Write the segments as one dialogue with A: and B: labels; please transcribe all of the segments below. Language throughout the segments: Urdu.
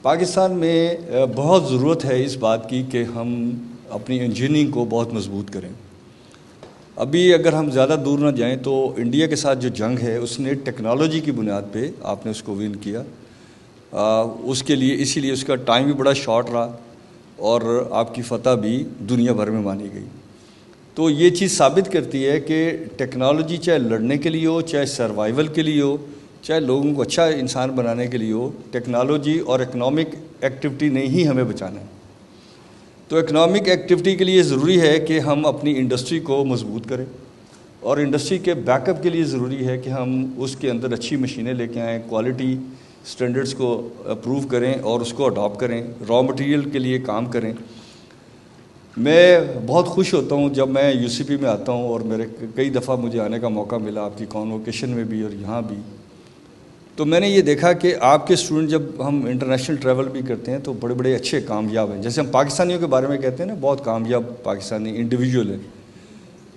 A: پاکستان میں بہت ضرورت ہے اس بات کی کہ ہم اپنی انجینئرنگ کو بہت مضبوط کریں۔ ابھی اگر ہم زیادہ دور نہ جائیں تو انڈیا کے ساتھ جو جنگ ہے اس نے ٹیکنالوجی کی بنیاد پہ آپ نے اس کو ون کیا، اس کے لیے اسی لیے اس کا ٹائم بھی بڑا شارٹ رہا اور آپ کی فتح بھی دنیا بھر میں مانی گئی۔ تو یہ چیز ثابت کرتی ہے کہ ٹیکنالوجی چاہے لڑنے کے لیے ہو، چاہے سروائیول کے لیے ہو، چاہے لوگوں کو اچھا انسان بنانے کے لیے ہو، ٹیکنالوجی اور اکنامک ایکٹیویٹی نے ہی ہمیں بچانا ہے۔ تو اکنامک ایکٹیویٹی کے لیے ضروری ہے کہ ہم اپنی انڈسٹری کو مضبوط کریں، اور انڈسٹری کے بیک اپ کے لیے ضروری ہے کہ ہم اس کے اندر اچھی مشینیں لے کے آئیں، کوالٹی سٹینڈرڈز کو اپروو کریں اور اس کو اڈاپٹ کریں، را مٹیریل کے لیے کام کریں۔ میں بہت خوش ہوتا ہوں جب میں یو سی پی میں آتا ہوں، اور میرے کئی دفعہ مجھے آنے کا موقع ملا آپ کی کانووکیشن میں بھی اور یہاں بھی۔ تو میں نے یہ دیکھا کہ آپ کے اسٹوڈنٹ جب ہم انٹرنیشنل ٹریول بھی کرتے ہیں تو بڑے بڑے اچھے کامیاب ہیں، جیسے ہم پاکستانیوں کے بارے میں کہتے ہیں نا، بہت کامیاب پاکستانی انڈیویجول ہیں،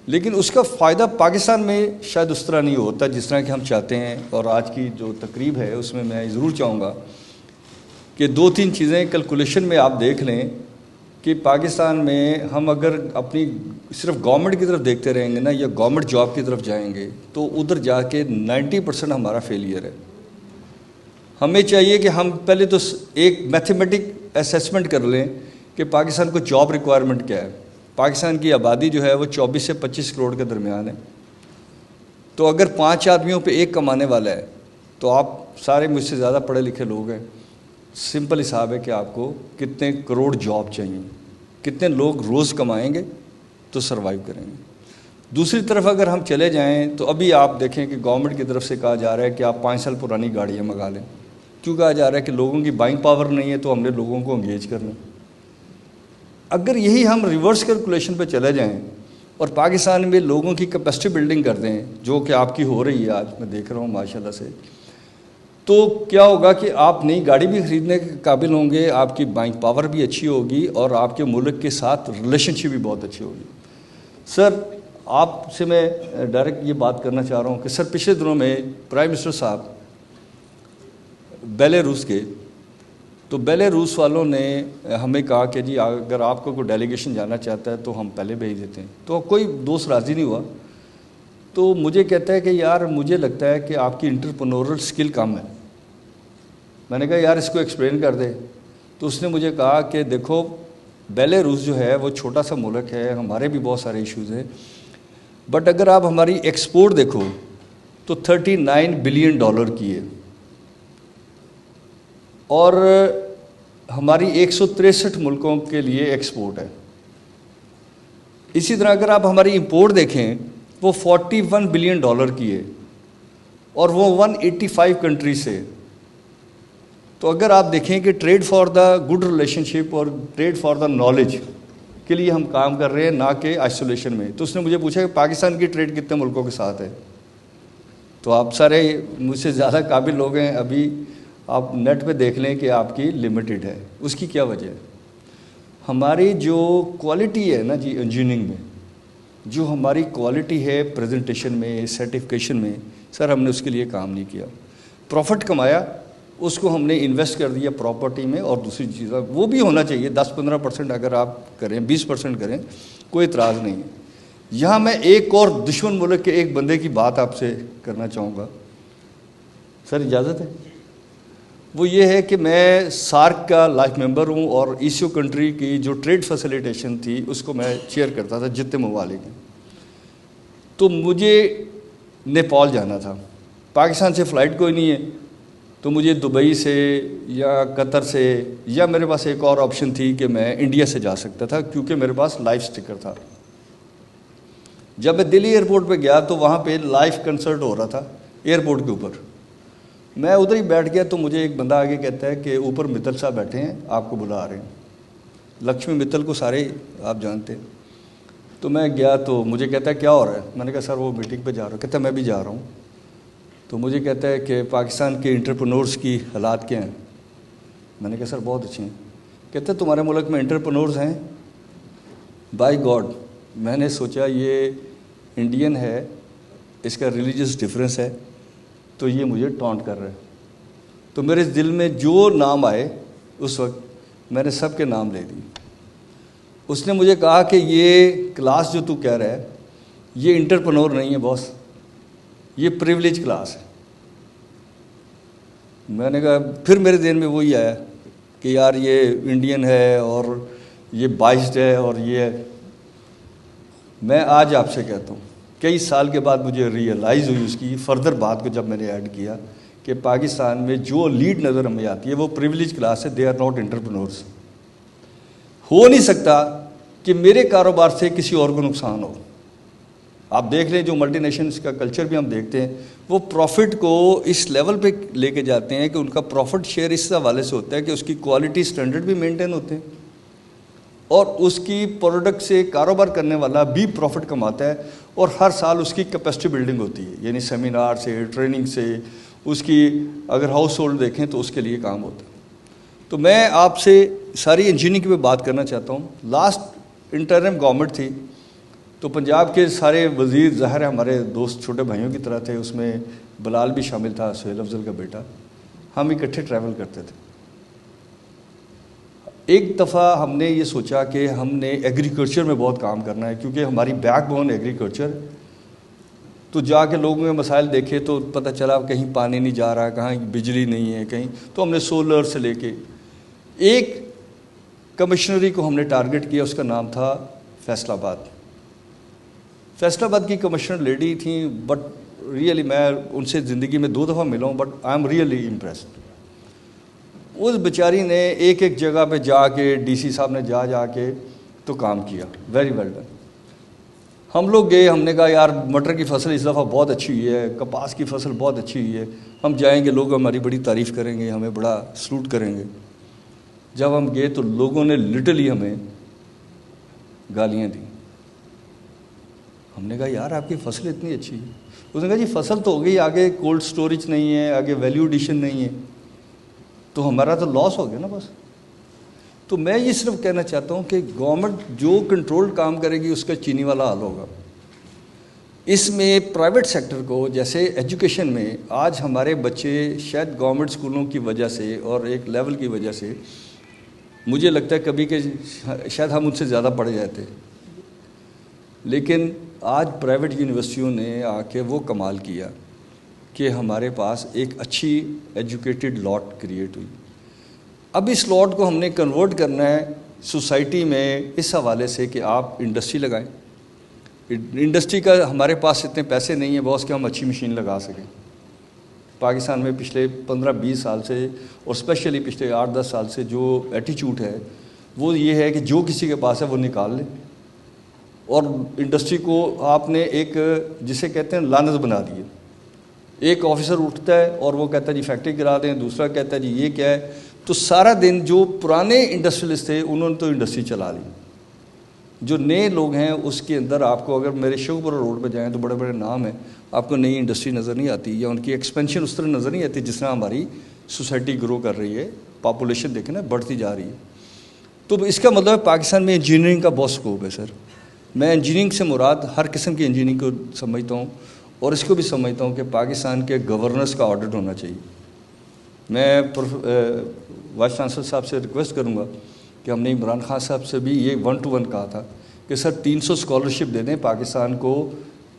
A: لیکن اس کا فائدہ پاکستان میں شاید اس طرح نہیں ہوتا جس طرح کہ ہم چاہتے ہیں۔ اور آج کی جو تقریب ہے اس میں ضرور چاہوں گا کہ 2-3 چیزیں کیلکولیشن میں آپ دیکھ لیں کہ پاکستان میں ہم اگر اپنی صرف گورنمنٹ کی طرف دیکھتے رہیں گے نا، یا گورنمنٹ جاب کی طرف جائیں گے تو ادھر جا کے 90% ہمارا فیلئر ہے۔ ہمیں چاہیے کہ ہم پہلے تو ایک میتھمیٹک اسیسمنٹ کر لیں کہ پاکستان کو جاب ریکوائرمنٹ کیا ہے۔ پاکستان کی آبادی جو ہے وہ 24 سے 25 کروڑ کے درمیان ہے، تو اگر 5 آدمیوں پہ ایک کمانے والا ہے تو آپ سارے مجھ سے زیادہ پڑھے لکھے لوگ ہیں، سمپل حساب ہے کہ آپ کو کتنے کروڑ جاب چاہیے، کتنے لوگ روز کمائیں گے تو سروائیو کریں گے۔ دوسری طرف اگر ہم چلے جائیں تو ابھی آپ دیکھیں کہ گورنمنٹ کی طرف سے کہا جا رہا ہے کہ آپ 5 سال پرانی گاڑیاں منگا لیں۔ کیوں کہا جا رہا ہے؟ کہ لوگوں کی بائنگ پاور نہیں ہے تو ہم نے لوگوں کو انگیج کرنا۔ اگر یہی ہم ریورس کیلکولیشن پہ چلے جائیں اور پاکستان میں لوگوں کی کیپیسٹی بلڈنگ کر دیں، جو کہ آپ کی ہو رہی ہے، آج میں دیکھ رہا ہوں ماشاءاللہ سے، تو کیا ہوگا کہ آپ نئی گاڑی بھی خریدنے کے قابل ہوں گے، آپ کی بائنگ پاور بھی اچھی ہوگی، اور آپ کے ملک کے ساتھ ریلیشن شپ بھی بہت اچھی ہوگی۔ سر، آپ سے میں ڈائریکٹ یہ بات کرنا چاہ رہا ہوں کہ سر پچھلے دنوں میں پرائم منسٹر صاحب بیلاروس کے، تو بیلاروس والوں نے ہمیں کہا کہ جی اگر آپ کو کوئی ڈیلیگیشن جانا چاہتا ہے تو ہم پہلے بھیج دیتے ہیں، تو کوئی دوست راضی نہیں ہوا۔ تو مجھے کہتا ہے کہ یار مجھے لگتا ہے کہ آپ کی انٹرپرنورل سکل کم ہے۔ میں نے کہا یار اس کو ایکسپلین کر دے۔ تو اس نے مجھے کہا کہ دیکھو بیلاروس جو ہے وہ چھوٹا سا ملک ہے، ہمارے بھی بہت سارے ایشوز ہیں، بٹ اگر آپ ہماری ایکسپورٹ دیکھو تو $39 بلین کی ہے، اور ہماری 163 ملکوں کے لیے ایکسپورٹ ہے۔ اسی طرح اگر آپ ہماری امپورٹ دیکھیں وہ $41 بلین کی ہے، اور وہ 185 کنٹری سے۔ تو اگر آپ دیکھیں کہ trade for the good relationship اور ٹریڈ فار دا نالج کے لیے ہم کام کر رہے ہیں، نہ کہ آئسولیشن میں۔ تو اس نے مجھے پوچھا کہ پاکستان کی ٹریڈ کتنے ملکوں کے ساتھ ہے؟ تو آپ سارے مجھ سے زیادہ قابل لوگ ہیں، ابھی آپ نیٹ پہ دیکھ لیں کہ آپ کی لمیٹڈ ہے۔ اس کی کیا وجہ ہے؟ ہماری جو کوالٹی ہے نا جی انجینئرنگ میں، جو ہماری کوالٹی ہے پریزنٹیشن میں، سرٹیفکیشن میں، سر ہم نے اس کے لیے کام نہیں کیا۔ پروفٹ کمایا، اس کو ہم نے انویسٹ کر دیا پراپرٹی میں اور دوسری چیزیں، وہ بھی ہونا چاہیے 10-15% اگر آپ کریں، 20% کریں، کوئی اعتراض نہیں ہے۔ یہاں میں ایک اور دشمن ملک کے ایک بندے کی بات آپ سے کرنا چاہوں گا، سر اجازت ہے؟ وہ یہ ہے کہ میں سارک کا لائف ممبر ہوں، اور ایشو کنٹری کی جو ٹریڈ فیسیلیٹیشن تھی اس کو میں چیئر کرتا تھا جتنے ممالک ہیں۔ تو مجھے نیپال جانا تھا، پاکستان سے فلائٹ کوئی نہیں ہے، تو مجھے دبئی سے یا قطر سے، یا میرے پاس ایک اور آپشن تھی کہ میں انڈیا سے جا سکتا تھا کیونکہ میرے پاس لائف سٹیکر تھا۔ جب میں دلی ایئرپورٹ پہ گیا تو وہاں پہ لائف کنسرٹ ہو رہا تھا ایئرپورٹ کے اوپر۔ میں ادھر ہی بیٹھ گیا تو مجھے ایک بندہ آگے کہتا ہے کہ اوپر متل صاحب بیٹھے ہیں، آپ کو بلا رہے ہیں۔ لکشمی متل کو سارے آپ جانتے ہیں۔ تو میں گیا تو مجھے کہتا ہے کیا ہو رہا ہے؟ میں نے کہا سر وہ میٹنگ پہ جا رہا ہوں۔ کہتا ہے میں بھی جا رہا ہوں۔ تو مجھے کہتا ہے کہ پاکستان کے انٹرپرنورز کی حالات کیا ہیں؟ میں نے کہا سر بہت اچھے ہیں۔ کہتا ہے تمہارے ملک میں انٹرپرنورز ہیں؟ بائی گاڈ، میں نے سوچا یہ انڈین ہے، اس کا ریلیجس ڈفرینس ہے، تو یہ مجھے ٹانٹ کر رہا ہے۔ تو میرے دل میں جو نام آئے اس وقت میں نے سب کے نام لے دی. اس نے مجھے کہا کہ یہ کلاس جو تو کہہ رہا ہے یہ انٹرپرنور نہیں ہے باس, یہ پریولیج کلاس ہے. میں نے کہا, پھر میرے ذہن میں وہی آیا کہ یار یہ انڈین ہے اور یہ بائسڈ ہے اور یہ ہے. میں آج آپ سے کہتا ہوں, کئی سال کے بعد مجھے ریئلائز ہوئی اس کی فردر بات کو جب میں نے ایڈ کیا کہ پاکستان میں جو لیڈ نظر ہمیں آتی ہے وہ پریولیج کلاس ہے, دے آر ناٹ انٹرپرنورس. ہو نہیں سکتا کہ میرے کاروبار سے کسی اور کو نقصان ہو. آپ دیکھ لیں جو ملٹی نیشنز کا کلچر بھی ہم دیکھتے ہیں, وہ پروفٹ کو اس لیول پہ لے کے جاتے ہیں کہ ان کا پروفٹ شیئر اس حوالے سے ہوتا ہے کہ اس کی کوالٹی سٹینڈرڈ بھی مینٹین ہوتے ہیں اور اس کی پروڈکٹ سے کاروبار کرنے والا بھی پروفٹ کماتا ہے, اور ہر سال اس کی کیپیسٹی بلڈنگ ہوتی ہے, یعنی سیمینار سے, ٹریننگ سے, اس کی اگر ہاؤس ہولڈ دیکھیں تو اس کے لیے کام ہوتا ہے. تو میں آپ سے ساری انجینئرنگ پہ بات کرنا چاہتا ہوں. لاسٹ انٹرم گورنمنٹ تھی تو پنجاب کے سارے وزیر ظاہر ہے ہمارے دوست چھوٹے بھائیوں کی طرح تھے, اس میں بلال بھی شامل تھا, سہیل افضل کا بیٹا. ہم اکٹھے ٹریول کرتے تھے. ایک دفعہ ہم نے یہ سوچا کہ ہم نے ایگریکلچر میں بہت کام کرنا ہے کیونکہ ہماری بیک بون ایگریکلچر. تو جا کے لوگوں کے مسائل دیکھے تو پتہ چلا کہیں پانی نہیں جا رہا, کہیں بجلی نہیں ہے, کہیں. تو ہم نے سولر سے لے کے ایک کمشنری کو ہم نے ٹارگٹ کیا, اس کا نام تھا فیصل آباد. فیصل آباد کی کمشنر لیڈی تھیں, بٹ ریئلی میں ان سے زندگی میں 2 دفعہ ملا ہوں, but I am really impressed. اس بیچاری نے ایک ایک جگہ پہ جا کے, ڈی سی صاحب نے جا کے تو کام کیا. Very well done. ہم لوگ گئے, ہم نے کہا یار مٹر کی فصل اس دفعہ بہت اچھی ہوئی ہے, کپاس کی فصل بہت اچھی ہوئی ہے, ہم جائیں گے, لوگ ہماری بڑی تعریف کریں گے, ہمیں بڑا سلوٹ کریں گے. جب ہم گئے تو لوگوں نے لٹرلی ہمیں گالیاں دیں. ہم نے کہا یار آپ کی فصل اتنی اچھی ہے. اس نے کہا جی فصل تو ہو گئی, آگے کولڈ سٹوریج نہیں ہے, آگے ویلیو ایڈیشن نہیں ہے, تو ہمارا تو لاس ہو گیا نا بس. تو میں یہ صرف کہنا چاہتا ہوں کہ گورنمنٹ جو کنٹرول کام کرے گی اس کا چینی والا حل ہوگا. اس میں پرائیویٹ سیکٹر کو, جیسے ایجوکیشن میں آج ہمارے بچے شاید گورنمنٹ اسکولوں کی وجہ سے اور ایک لیول کی وجہ سے, مجھے لگتا ہے کبھی کہ شاید ہم ان سے زیادہ پڑھ جاتے, لیکن آج پرائیویٹ یونیورسٹیوں نے آ کے وہ کمال کیا کہ ہمارے پاس ایک اچھی ایجوکیٹڈ لاٹ کریٹ ہوئی. اب اس لاٹ کو ہم نے کنورٹ کرنا ہے سوسائٹی میں اس حوالے سے کہ آپ انڈسٹری لگائیں. انڈسٹری کا ہمارے پاس اتنے پیسے نہیں ہیں باس کہ ہم اچھی مشین لگا سکیں. پاکستان میں پچھلے 15-20 سال سے اور اسپیشلی پچھلے 8-10 سال سے جو ایٹیچیوڈ ہے وہ یہ ہے کہ جو کسی کے پاس ہے وہ نکال لیں, اور انڈسٹری کو آپ نے ایک جسے کہتے ہیں لانت بنا دی ہے. ایک آفیسر اٹھتا ہے اور وہ کہتا ہے جی فیکٹری کرا دیں, دوسرا کہتا ہے جی یہ کیا ہے. تو سارا دن جو پرانے انڈسٹریلسٹ تھے انہوں نے تو انڈسٹری چلا لی. جو نئے لوگ ہیں اس کے اندر آپ کو اگر میرے شوقپورہ روڈ پہ جائیں تو بڑے بڑے نام ہیں, آپ کو نئی انڈسٹری نظر نہیں آتی یا ان کی ایکسپینشن اس طرح نظر نہیں آتی جس طرح ہماری سوسائٹی گرو کر رہی ہے. پاپولیشن دیکھیں نا بڑھتی جا رہی ہے. تو اس کا مطلب ہے پاکستان میں انجینئرنگ کا بہت اسکوپ ہے سر. میں انجینئرنگ سے مراد ہر قسم کی انجینئرنگ کو سمجھتا ہوں, اور اس کو بھی سمجھتا ہوں کہ پاکستان کے گورننس کا آڈٹ ہونا چاہیے. میں وائس چانسلر صاحب سے ریکویسٹ کروں گا کہ ہم نے عمران خان صاحب سے بھی یہ 1 to 1 کہا تھا کہ سر 300 اسکالرشپ دے دیں, پاکستان کو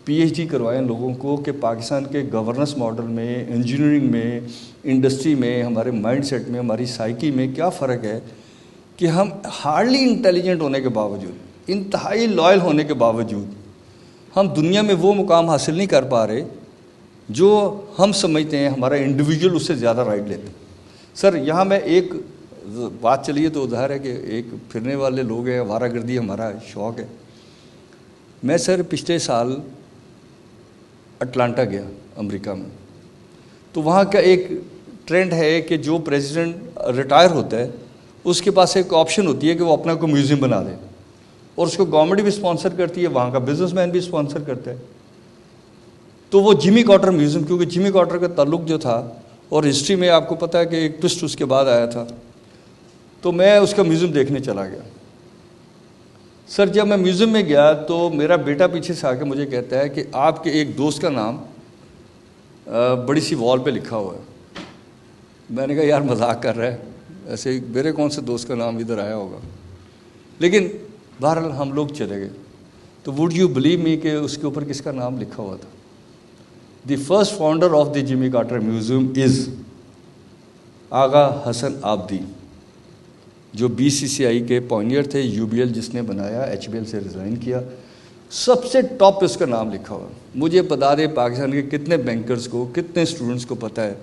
A: PhD کروائیں لوگوں کو کہ پاکستان کے گورننس ماڈل میں, انجینئرنگ میں, انڈسٹری میں, ہمارے مائنڈ سیٹ میں, ہماری سائیکی میں کیا فرق ہے کہ ہم ہارڈلی انٹیلیجنٹ ہونے کے باوجود, انتہائی لائل ہونے کے باوجود ہم دنیا میں وہ مقام حاصل نہیں کر پا رہے جو ہم سمجھتے ہیں ہمارا انڈیویجول اس سے زیادہ رائٹ لیتے. سر یہاں میں ایک بات چلیے تو ظاہر ہے کہ ایک پھرنے والے لوگ ہیں, آوارہ گردی ہمارا شوق ہے. میں سر پچھلے سال اٹلانٹا گیا امریکہ میں, تو وہاں کا ایک ٹرینڈ ہے کہ جو پریزیڈنٹ ریٹائر ہوتا ہے اس کے پاس ایک آپشن ہوتی ہے کہ وہ اپنا کوئی میوزیم بنا دے, اور اس کو گورنمنٹ بھی اسپانسر کرتی ہے, وہاں کا بزنس مین بھی اسپانسر کرتا ہے. تو وہ جمی کارٹر میوزیم, کیونکہ جمی کارٹر کا تعلق جو تھا اور ہسٹری میں آپ کو پتہ ہے کہ ایک ٹوسٹ اس کے بعد آیا تھا, تو میں اس کا میوزیم دیکھنے چلا گیا. سر جب میں میوزیم میں گیا تو میرا بیٹا پیچھے سے آ کے مجھے کہتا ہے کہ آپ کے ایک دوست کا نام بڑی سی وال پہ لکھا ہوا ہے. میں نے کہا یار مذاق کر رہا ہے, ایسے میرے کون سے دوست کا نام ادھر آیا ہوگا، لیکن بہرحال ہم لوگ چلے گئے. تو وڈ یو بلیو می کہ اس کے اوپر کس کا نام لکھا ہوا تھا؟ The first founder of the Jimmy Carter museum is Agha Hasan Abdi, جو BCCI کے پائنیئر تھے. UBL جس نے بنایا HBL سے ریزائن کیا، سب سے ٹاپ پہ اس کا نام لکھا ہوا. مجھے بتا دے پاکستان کے کتنے بینکرز کو، کتنے اسٹوڈنٹس کو پتہ ہے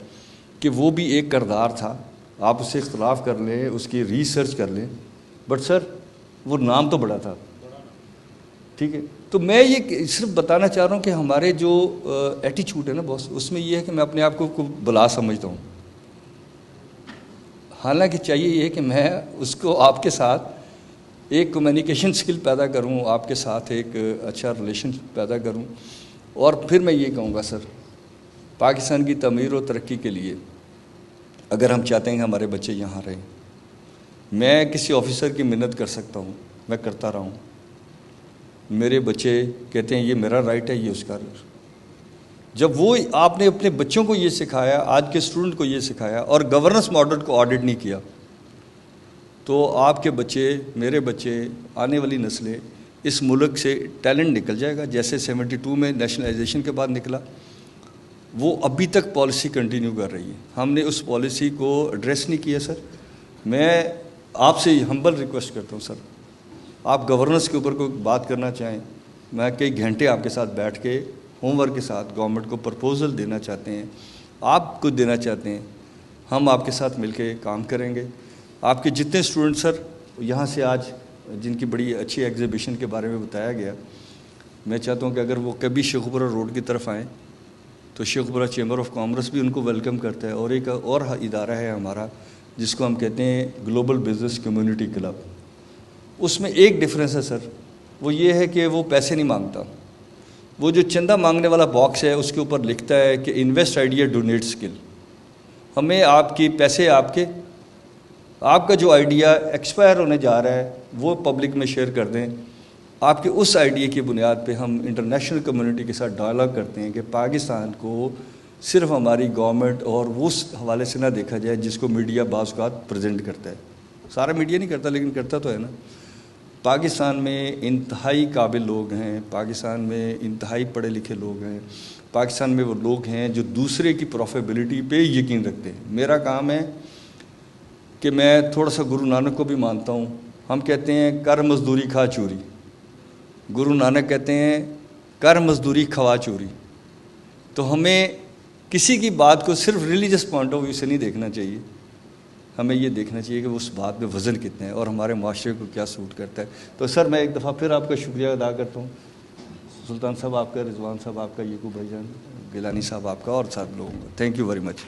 A: کہ وہ بھی ایک کردار تھا. آپ اس سے اختلاف کر لیں، اس کی ریسرچ کر لیں، بٹ سر وہ نام تو بڑا تھا. ٹھیک ہے، تو میں یہ صرف بتانا چاہ رہا ہوں کہ ہمارے جو ایٹیچیوڈ ہے نا باس، اس میں یہ ہے کہ میں اپنے آپ کو بلا سمجھتا ہوں. حالانکہ چاہیے یہ کہ میں اس کو آپ کے ساتھ ایک کمیونیکیشن سکل پیدا کروں، آپ کے ساتھ ایک اچھا ریلیشن پیدا کروں. اور پھر میں یہ کہوں گا سر، پاکستان کی تعمیر و ترقی کے لیے اگر ہم چاہتے ہیں کہ ہمارے بچے یہاں رہیں، میں کسی آفیسر کی منت کر سکتا ہوں، میں کرتا رہا ہوں. میرے بچے کہتے ہیں یہ میرا رائٹ ہے، یہ اس کا. جب وہ آپ نے اپنے بچوں کو یہ سکھایا، آج کے اسٹوڈنٹ کو یہ سکھایا، اور گورننس ماڈل کو آڈٹ نہیں کیا، تو آپ کے بچے، میرے بچے، آنے والی نسلیں، اس ملک سے ٹیلنٹ نکل جائے گا. جیسے 72 میں نیشنلائزیشن کے بعد نکلا، وہ ابھی تک پالیسی کنٹینیو کر رہی ہے. ہم نے اس پالیسی کو ایڈریس نہیں کیا. سر میں آپ سے ہمبل ریکویسٹ کرتا ہوں سر، آپ گورننس کے اوپر کوئی بات کرنا چاہیں، میں کئی گھنٹے آپ کے ساتھ بیٹھ کے ہوم ورک کے ساتھ گورنمنٹ کو پرپوزل دینا چاہتے ہیں، آپ کو دینا چاہتے ہیں، ہم آپ کے ساتھ مل کے کام کریں گے. آپ کے جتنے اسٹوڈنٹ سر یہاں سے آج جن کی بڑی اچھی ایگزیبیشن کے بارے میں بتایا گیا، میں چاہتا ہوں کہ اگر وہ کبھی شیخوپورہ روڈ کی طرف آئیں تو شیخوپورہ چیمبر آف کامرس بھی ان کو ویلکم کرتا ہے. اور ایک اور ادارہ ہے ہمارا جس کو ہم کہتے ہیں گلوبل بزنس کمیونٹی کلب. اس میں ایک ڈفرینس ہے سر، وہ یہ ہے کہ وہ پیسے نہیں مانگتا. وہ جو چندہ مانگنے والا باکس ہے اس کے اوپر لکھتا ہے کہ انویسٹ آئیڈیا ڈونیٹ اسکل. ہمیں آپ کی پیسے، آپ کا جو آئیڈیا ایکسپائر ہونے جا رہا ہے وہ پبلک میں شیئر کر دیں. آپ کے اس آئیڈیا کی بنیاد پہ ہم انٹرنیشنل کمیونٹی کے ساتھ ڈائلاگ کرتے ہیں کہ پاکستان کو صرف ہماری گورنمنٹ اور اس حوالے سے نہ دیکھا جائے جس کو میڈیا بعض اوقات پریزنٹ کرتا ہے. سارا میڈیا نہیں کرتا لیکن کرتا تو ہے نا. پاکستان میں انتہائی قابل لوگ ہیں، پاکستان میں انتہائی پڑھے لکھے لوگ ہیں، پاکستان میں وہ لوگ ہیں جو دوسرے کی پروفیبلٹی پہ یقین رکھتے ہیں. میرا کام ہے کہ میں تھوڑا سا گرو نانک کو بھی مانتا ہوں. ہم کہتے ہیں کر مزدوری کھا چوری، گرو نانک کہتے ہیں کر مزدوری کھوا چوری. تو ہمیں کسی کی بات کو صرف ریلیجس پوائنٹ آف ویو سے نہیں دیکھنا چاہیے، ہمیں یہ دیکھنا چاہیے کہ اس بات میں وزن کتنا ہے اور ہمارے معاشرے کو کیا سوٹ کرتا ہے. تو سر میں ایک دفعہ پھر آپ کا شکریہ ادا کرتا ہوں. سلطان صاحب آپ کا، رضوان صاحب آپ کا، یعقوب بھائی جان، گیلانی صاحب آپ کا، اور ساتھ لوگوں کا. Thank you very much.